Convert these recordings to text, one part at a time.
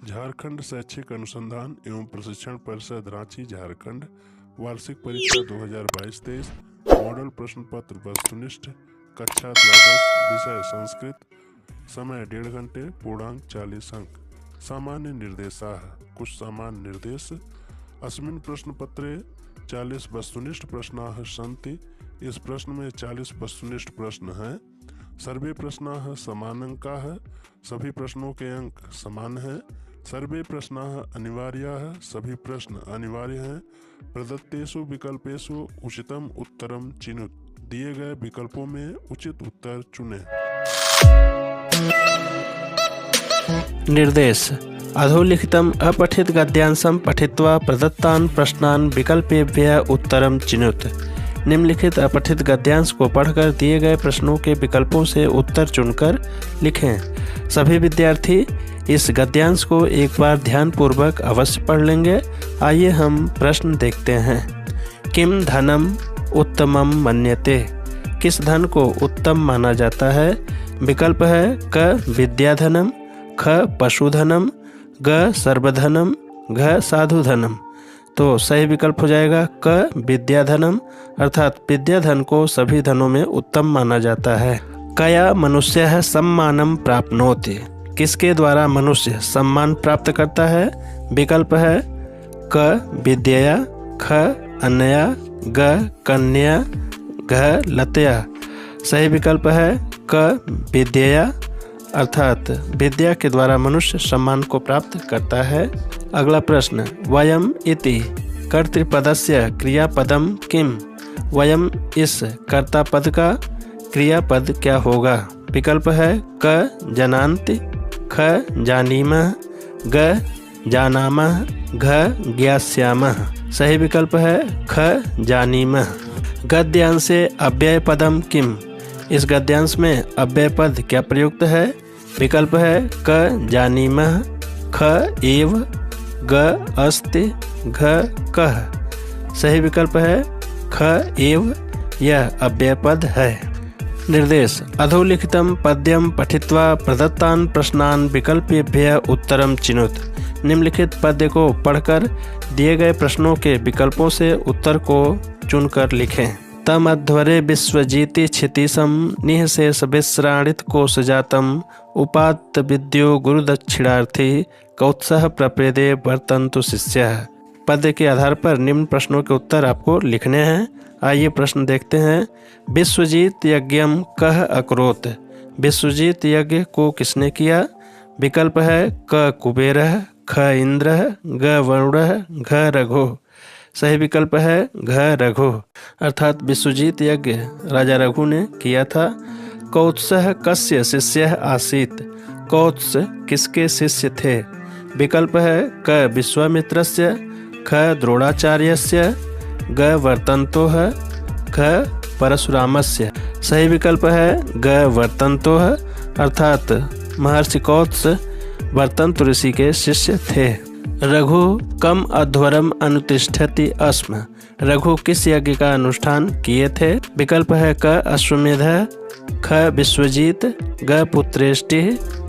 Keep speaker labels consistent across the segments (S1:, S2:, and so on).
S1: झारखंड शैक्षिक अनुसंधान एवं प्रशिक्षण परिषद रांची झारखंड वार्षिक परीक्षा 2022-23 मॉडल प्रश्न पत्र वस्तुनिष्ठ कक्षा द्वादश विषय संस्कृत समय 1.5 घंटे पूर्णांक 40 अंक सामान्य निर्देशाः कुछ सामान्य निर्देश अस्मिन् प्रश्न पत्रे 40 वस्तुनिष्ठ प्रश्नाः सन्ति। इस प्रश्न में 40 वस्तुनिष्ठ प्रश्न हैं। सर्वे प्रश्नाः समानांकाः सभी प्रश्नों के अंक समान हैं। सर्वे प्रश्नाः अनिवार्याः सभी प्रश्न अनिवार्य हैं। प्रदत्तेषु विकल्पेषु उचितम उत्तरम चिनुत दिए गए विकल्पों में उचित उत्तर चुनें।
S2: निर्देश अधोलिखितम् अपठित गद्यांशं पठित्वा प्रदत्तान् प्रश्नान् विकल्पेभ्यः उत्तरं चिनुत। निम्नलिखित अपठित गद्यांश को पढ़कर दिए गए प्रश्नों के विकल्पों से उत्तर चुनकर लिखें। सभी विद्यार्थी इस गद्यांश को एक बार ध्यानपूर्वक अवश्य पढ़ लेंगे। आइए हम प्रश्न देखते हैं। किम धनम उत्तमम मन्यते, किस धन को उत्तम माना जाता है? विकल्प है क विद्याधनम, ख पशुधनम, ग सर्वधनम, घ साधुधनम। तो सही विकल्प हो जाएगा क विद्याधनम, अर्थात विद्याधन को सभी धनों में उत्तम माना जाता है। कया मनुष्यः सम्मानम प्राप्नोति, किसके द्वारा मनुष्य सम्मान प्राप्त करता है? विकल्प है क विद्यया, ख अनया, ग कन्या, घ लतया। सही विकल्प है क विद्यया, अर्थात विद्या के द्वारा मनुष्य सम्मान को प्राप्त करता है। अगला प्रश्न वयम इति कर्तृपदस्य क्रियापदम किम, वयम इस कर्ता पद का क्रियापद क्या होगा? विकल्प है क जनान्ति, ख जानीमः, ग जानामः, घ ज्ञास्यामः। सही विकल्प है ख जानीमः। गद्यांशे अव्यय पदम किम, इस गद्यांश में अव्यय पद क्या प्रयुक्त है? विकल्प है क जानीमः, ख एव, ग अस्ति, घ कह। सही विकल्प है ख एव, यह अव्यय पद है। निर्देश अधोलिखितम पद्यम पठित्वा प्रदत्तान् प्रश्नान् विकल्पेभ्यः उत्तरम चिनुत। निम्नलिखित पद्य को पढ़कर दिए गए प्रश्नों के विकल्पों से उत्तर को चुनकर लिखें। तम अध्वरे विश्वजीति क्षितिशम निःशेष विश्राणित कोशजातम उपात्त विद्यो गुरुदक्षिणार्थी कौत्सह प्रपेदे वर्तन्तु शिष्यः। पद्य के आधार पर निम्न प्रश्नों के उत्तर आपको लिखने हैं। आइए प्रश्न देखते हैं। विश्वजीत यज्ञम कह अकरोत, विश्वजीत यज्ञ को किसने किया? विकल्प है क कुबेरः, ख इंद्रः, ग वरुणः, घ रघु। सही विकल्प है घ रघु, अर्थात विश्वजीत यज्ञ राजा रघु ने किया था। कौत्सः कस्य शिष्यः आसीत्, कौत्स किसके शिष्य थे? विकल्प है क विश्वामित्रस्य, ख द्रोणाचार्यस्य, ग वर्तन्तोः, घ परशुरामस्य। सही विकल्प है ग वर्तन्तोः, अर्थात महर्षि कौत्स वर्तन्त ऋषि के शिष्य थे। रघु कम अध्वरम अनुतिष्ठति अस्म, रघु किस यज्ञ का अनुष्ठान किए थे? विकल्प है क अश्वमेध, ख विश्वजीत, ग पुत्रेष्टि,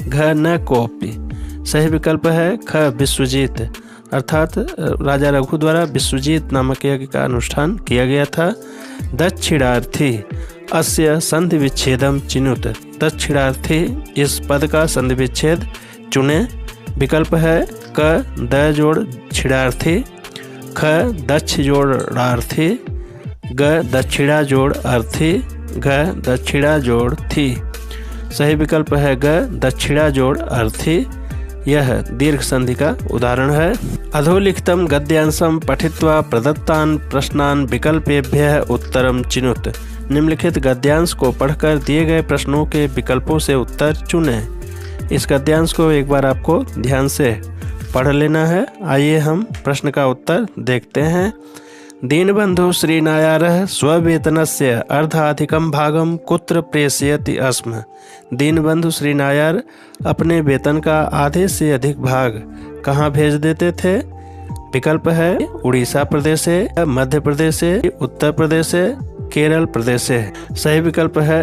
S2: घ न कोपि। सही विकल्प है ख विश्वजीत, अर्थात राजा रघु द्वारा विश्वजीत नामक यज्ञ का अनुष्ठान किया गया था। दक्षिणार्थी अस्य संधि विच्छेदम चिनुत, दक्षिणार्थी इस पद का संधि विच्छेद चुने। विकल्प है क द जोड़ छिड़ार्थी, ख दक्ष जोड़ार्थी, ग दक्षिणा जोड़ अर्थी, घ दक्षिणा जोड़ थी। सही विकल्प है ग दक्षिणा जोड़ अर्थी, यह दीर्घ संधि का उदाहरण है। अधोलिखितम गद्यांशम पठित्वा प्रदत्तान् प्रश्नान् विकल्पेभ्यः उत्तरम चिनुत। निम्नलिखित गद्यांश को पढ़कर दिए गए प्रश्नों के विकल्पों से उत्तर चुनें। इस गद्यांश को एक बार आपको ध्यान से पढ़ लेना है। आइए हम प्रश्न का उत्तर देखते हैं। दीनबंधु श्रीनायारः स्ववेतनस्य अर्धाधिकं भागं कुत्र प्रेषयति स्म, दीनबंधु श्रीनायर अपने वेतन का आधे से अधिक भाग कहाँ भेज देते थे? विकल्प है उड़ीसा प्रदेश, मध्य प्रदेश, उत्तर प्रदेश, केरल प्रदेश। सही विकल्प है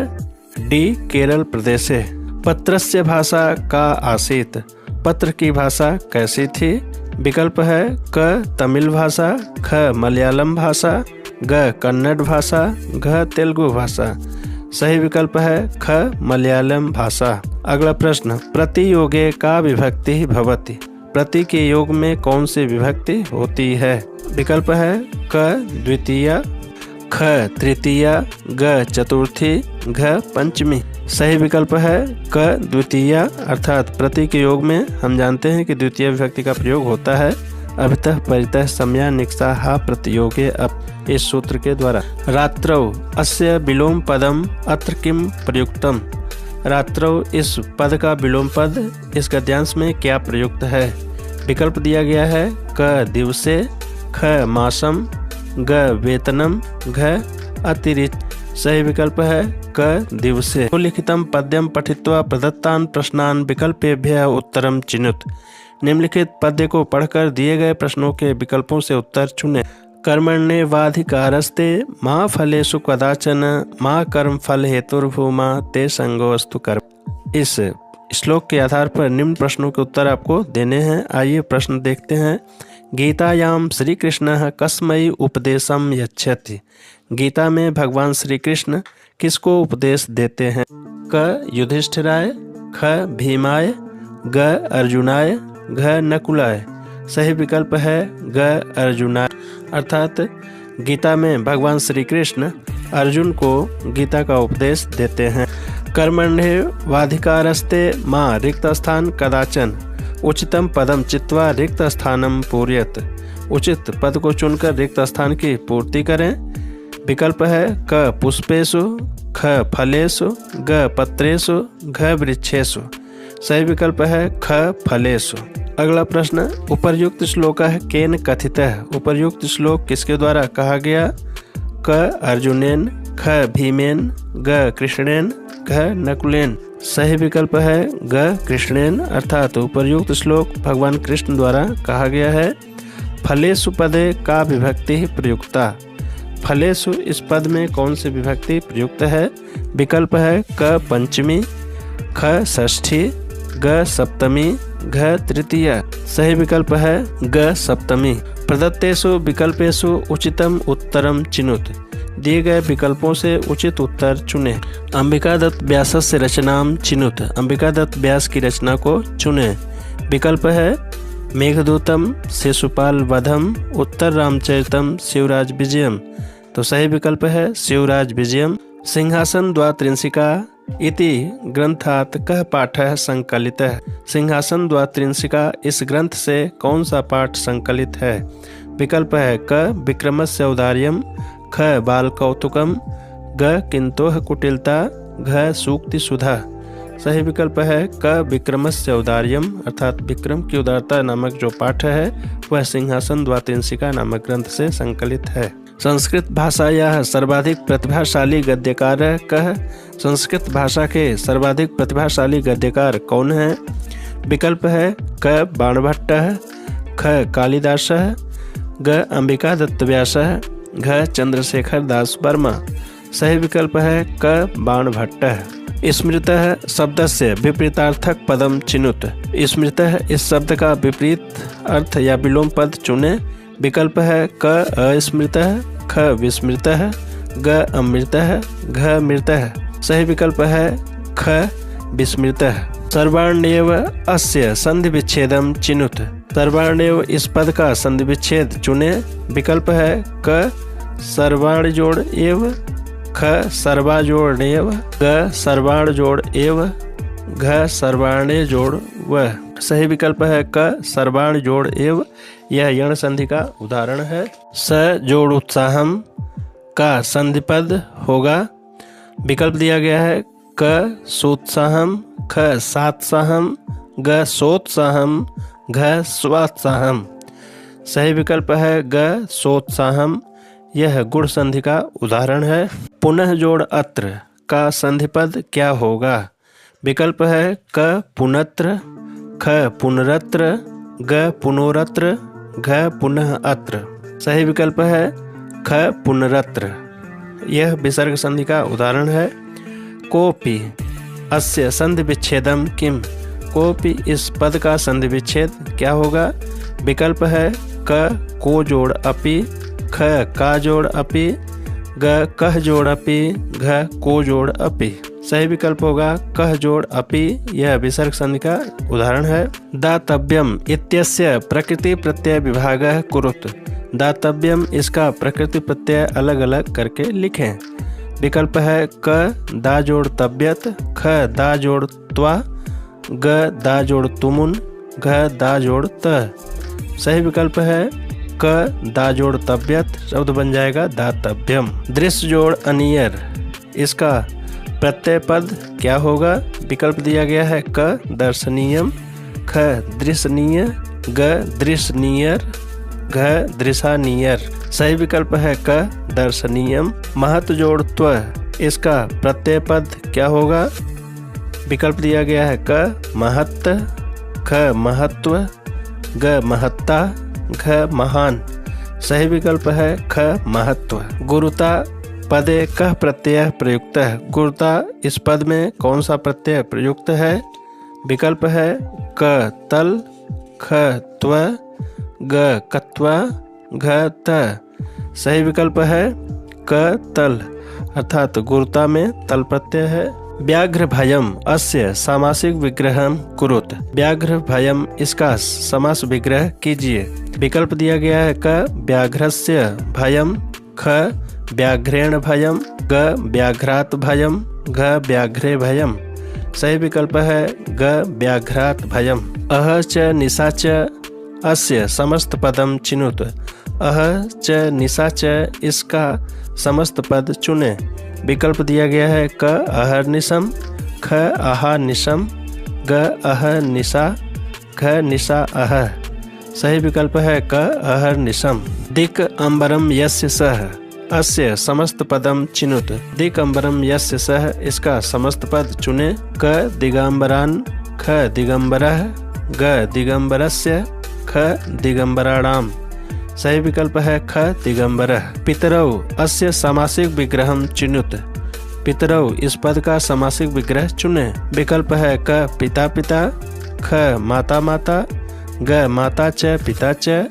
S2: डी केरल प्रदेश। पत्रस्य भाषा का आसीत्, पत्र की भाषा कैसी थी? विकल्प है क तमिल भाषा, ख मलयालम भाषा, ग कन्नड़ भाषा, घ तेलुगु भाषा। सही विकल्प है ख मलयालम भाषा। अगला प्रश्न, प्रतियोगे का विभक्ति भवति। प्रति के योग में कौन सी विभक्ति होती है? विकल्प है क द्वितीया, ख तृतीया, ग चतुर्थी, घ पंचमी। सही विकल्प है क द्वितीया, अर्थात प्रति के योग में हम जानते हैं कि द्वितीय विभक्ति का प्रयोग होता है अभितः परितः सम्या निक्सा हा प्रतियोगे अप, इस सूत्र के द्वारा। रात्रौ अस्य विलोम पदम अत्र किम प्रयुक्तम। रात्रौ इस पद का विलोम पद इस गद्यांश में क्या प्रयुक्त है? विकल्प दिया गया है क दिवसे, ख मासम, ग वेतनम, घ अतिरिक्त। सही विकल्प है क दिवसे। लिखितम पद्यम पठित्वा प्रदत्तान प्रश्नान विकल्पेभ्यः उत्तरम चिनुत। निम्नलिखित पद्य को पढ़कर दिए गए प्रश्नों के विकल्पों से उत्तर चुनें। कर्मण्येवाधिकारस्ते मा फलेषु कदाचन मा कर्म फल हेतुर्भूमा ते संगोऽस्तु कर्म। इस श्लोक के आधार पर निम्न प्रश्नों के उत्तर आपको देने हैं। आइए प्रश्न देखते हैं। गीतायाम श्री कृष्ण कस्मै उपदेशम यच्छति। गीता में भगवान श्री कृष्ण किसको उपदेश देते हैं? क युधिष्ठिराय, ख भीमाय, ग अर्जुनाय, घ नकुलाय। सही विकल्प है ग अर्जुनाय, अर्थात गीता में भगवान श्री कृष्ण अर्जुन को गीता का उपदेश देते हैं। कर्मण्येवाधिकारस्ते मां रिक्त स्थान कदाचन उचितम पदम चित्वा रिक्त स्थानम पूर्यत। उचित पद को चुनकर रिक्त स्थान की पूर्ति करें। विकल्प है क पुष्पेषु, ख फलेषु, ग पत्रेषु, घ वृक्षेषु। सही विकल्प है ख फलेषु। अगला प्रश्न, उपर्युक्त श्लोक केन कथितः। उपर्युक्त श्लोक किसके द्वारा कहा गया? क अर्जुनेन, ख भीमेन, ग कृष्णेन, घ नकुलेन। सही विकल्प है ग कृष्णेन, अर्थात उपर्युक्त श्लोक भगवान कृष्ण द्वारा कहा गया है। फलेषु पदे का विभक्ति प्रयुक्ता। फलेषु इस पद में कौन सी विभक्ति प्रयुक्त है? विकल्प है क पंचमी, ख षष्ठी, ग सप्तमी, घ तृतीया। सही विकल्प है ग सप्तमी। प्रदत्तेषु विकल्पेषु उचितम उत्तरम चिनुत। दिए गए विकल्पों से उचित उत्तर चुनें। अंबिका दत्त व्यासस्य रचनाम चिनुत। अंबिका दत्त व्यास की रचना को चुनें। विकल्प है मेघदूतम, शिशुपाल वधम, उत्तर रामचरितम, शिवराज विजयम। तो सही विकल्प है शिवराज विजयम। सिंहासन द्वात्रिंशिका इति ग्रंथात कह पाठः संकलितः। सिंहासन द्वात्रिंशिका इस ग्रंथ से कौन सा पाठ संकलित है? विकल्प है क विक्रमस्य औदार्यम, ख बाल कौतुकम, ग किंतोह कुटिलता, घ सूक्ति सुधा। सही विकल्प है क विक्रमस्य औदार्यम, अर्थात विक्रम की उदारता नामक जो पाठ है वह सिंहासन द्वात्रिंशिका नामक ग्रंथ से संकलित है। संस्कृत भाषायाः सर्वाधिक प्रतिभाशाली गद्यकार कह। संस्कृत भाषा के सर्वाधिक प्रतिभाशाली गद्यकार कौन है? विकल्प है क बाणभट्टः, ख कालिदासः, ग अंबिका दत्त व्यासः, घ चंद्रशेखर दास वर्मा। सही विकल्प है क बाणभट्टः। स्मृतः शब्दस्य विपरीतार्थक पदम चिनुत। स्मृतः इस शब्द का विपरीत अर्थ या विलोम पद चुने। विकल्प है क अस्मृतः, ख विस्मृतः, ग अमृतः, घ मृतः। सही विकल्प है ख विस्मृतः। सर्वाण्येव अस्य संधि विच्छेदम चिनुत। सर्वाण्येव इस पद का संधि विच्छेद चुने। विकल्प है क सर्वाण जोड़ एव, ख सर्वा जोड़ एव, ग सर्वाण जोड़ एव, घ सर्वाणे जोड़ व। सही विकल्प है क सर्वाण जोड़ एव। यह यण संधि का उदाहरण है। स जोड़ उत्साहम का संधि पद होगा। विकल्प दिया गया है क सोत्साहम, ख सात्साहम, ग सोत्साहम, घ स्वात्साहम। सही विकल्प है ग सोत्साहम। यह गुण संधि का उदाहरण है। पुनः जोड़ अत्र का संधि पद क्या होगा? विकल्प है क पुनत्र, ख पुनरत्र, ग पुनोरत्र, घ पुनः अत्र। सही विकल्प है ख पुनरत्र। यह विसर्ग संधि का उदाहरण है। कोपि अस्य संधि विच्छेदम किम। कोपि इस पद का संधि विच्छेद क्या होगा? विकल्प है क को जोड़ अपि, ख का जोड़ अपि, ग कह जोड़ अपि, घ को जोड़ अपि। सही विकल्प होगा कह जोड़ अपि। यह विसर्ग संधि का उदाहरण है। दातव्यम इत्यस्य प्रकृति प्रत्यय विभागः कुरुत। दातव्यम इसका प्रकृति प्रत्यय अलग अलग करके लिखें। विकल्प है क दा जोड़ तब्यत, ख दा जोड़ त्वा, ग दा जोड़ तुमुन, घ दा जोड़ त। सही विकल्प है क दा जोड़ तब्यत, शब्द बन जाएगा दातव्यम। दृश्य जोड़ अनियर, इसका प्रत्यय पद क्या होगा? विकल्प दिया गया है क दर्शनीयम, ख दृशनीय, ग दृशनीयर, घ दृशानीयर। सही विकल्प है क दर्शनीयम। महत जोड़ त्व, इसका प्रत्यय पद क्या होगा? विकल्प दिया गया है क महत्त, ख महत्व, ग महत्ता, घ महान। सही विकल्प है ख महत्व। गुरुता पदे कह प्रत्यय प्रयुक्त है। गुरुता इस पद में कौन सा प्रत्यय प्रयुक्त है? विकल्प है क तल, ख त्व, ग कत्वा, घ त। सही विकल्प है क तल, अर्थात गुरुता में तल प्रत्यय है। व्याघ्र भयम अस्य समासिक विग्रहम कुरुत। व्याघ्र भयम इसका समास विग्रह कीजिए। विकल्प दिया गया है क व्याघ्रस्य भयम, ख व्याघ्रेण भयम, ग व्याघ्रात भयम, घ व्याघ्रे भयम। सही विकल्प है ग व्याघ्रात भयम। अह च निशा च अस्य समस्त पदम चिनुत। अह च निशा च इसका समस्त पद चुने। विकल्प दिया गया है क अहर्निशम, ख अहानिशम, ग अहनिशा, घ निशा अह। सही विकल्प है क अहर्निशम। दिक् अम्बरम यस्य सह अस्य समस्त पदम चिनुत। दिक् अम्बरम यस्य सह इसका समस्त पद चुने। क दिगंबरान, ख दिगंबरः, ग दिगंबरस्य, ख दिगंबराणाम। सही विकल्प है ख दिगंबरः। पितरौ अस्य समासिक विग्रहम चिनुत। पितरौ इस पद का समासिक विग्रह चुने। विकल्प है क पिता पिता, ख माता माता, ग माता च पिता च,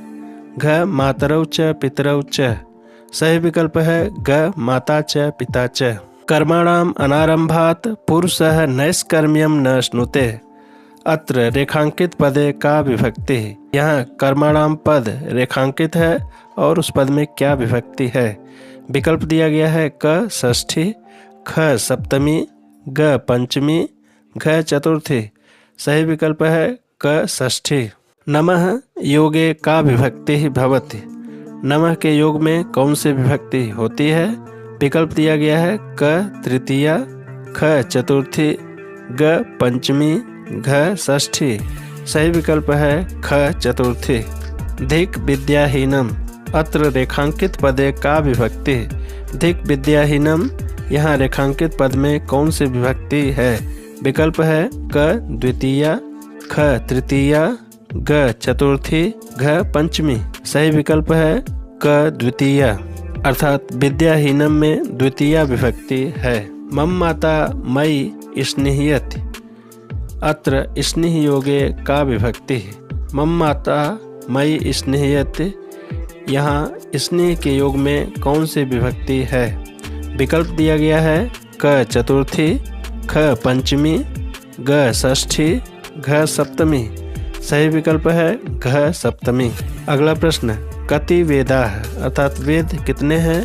S2: घ मातरौ च पितरौ च। सही विकल्प है ग माता च पिता च। कर्मणाम अनारंभात पुरुषः नैष्कर्म्यम न श्नुते। अत्र रेखांकित पदे का विभक्ति। यहाँ कर्मणाम पद रेखांकित है और उस पद में क्या विभक्ति है? विकल्प दिया गया है क षष्ठी, ख सप्तमी, ग पंचमी, घ चतुर्थी। सही विकल्प है क षष्ठी। नमः योगे का विभक्ति भवति। नमः के योग में कौन सी विभक्ति होती है? विकल्प दिया गया है क तृतीया, ख चतुर्थी, ग पंचमी, घ षष्ठी। सही विकल्प है ख चतुर्थी। धिक् विद्याहीनम अत्र रेखांकित पदे का विभक्ति। धिक् विद्याहीनम यहाँ रेखांकित पद में कौन सी विभक्ति है? विकल्प है क द्वितीया, ख तृतीया, ग चतुर्थी, घ पंचमी। सही विकल्प है क द्वितीया, अर्थात विद्याहीनम में द्वितीया विभक्ति है। मम माता मयि स्नेह्यति। अत्र स्नेह योगे का विभक्ति है। मम माता मयि स्नेह्यति यहाँ स्नेह के योग में कौन सी विभक्ति है? विकल्प दिया गया है क चतुर्थी, ख पंचमी, ग षष्ठी, घ सप्तमी। सही विकल्प है घ सप्तमी। अगला प्रश्न कति वेदाः अर्थात वेद कितने हैं?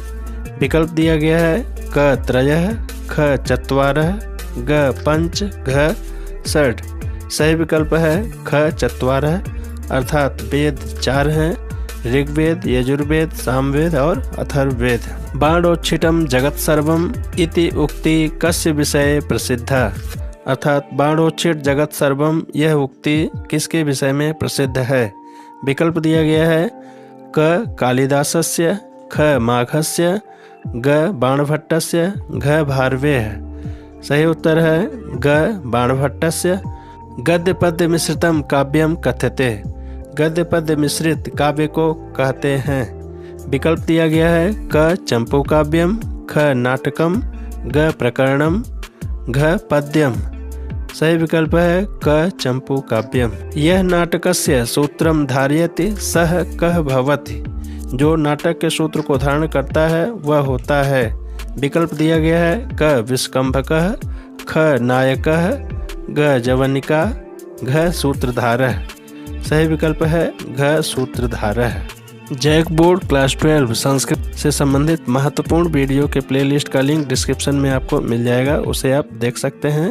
S2: विकल्प दिया गया है क त्रयः, ख चत्वारः, ग पंच, घ षट्। सही विकल्प है ख चत्वारः अर्थात वेद 4 हैं। ऋग्वेद, यजुर्वेद, सामवेद और अथर्ववेद। बाणोच्छिटम जगत सर्वम इति उक्ति कस्य विषय प्रसिद्धा। अर्थात बाणोच्छिट जगत सर्वम यह उक्ति किसके विषय में प्रसिद्ध है? विकल्प दिया गया है क कालिदासस्य, ख माघस्य, ग बाणभट्टस्य, घ भारवेः। सही उत्तर है ग बाणभट्टस्य। गद्य पद्य मिश्रितम काव्यम कथ्यते। गद्य पद्य मिश्रित काव्य को कहते हैं। विकल्प दिया गया है क चंपू काव्यम, ख नाटकम, ग प्रकरणम, घ पद्यम। सही विकल्प है क चंपू काव्यम। यह नाटकस्य सूत्रम धारयति सह कः भवति। जो नाटक के सूत्र को धारण करता है वह होता है। विकल्प दिया गया है क विस्कंभकः, ख नायकः, ग जवनिका, घ सूत्रधारः। सही विकल्प है घ सूत्रधारः। जैक बोर्ड क्लास 12 संस्कृत से संबंधित महत्वपूर्ण वीडियो के प्लेलिस्ट का लिंक डिस्क्रिप्शन में आपको मिल जाएगा, उसे आप देख सकते हैं।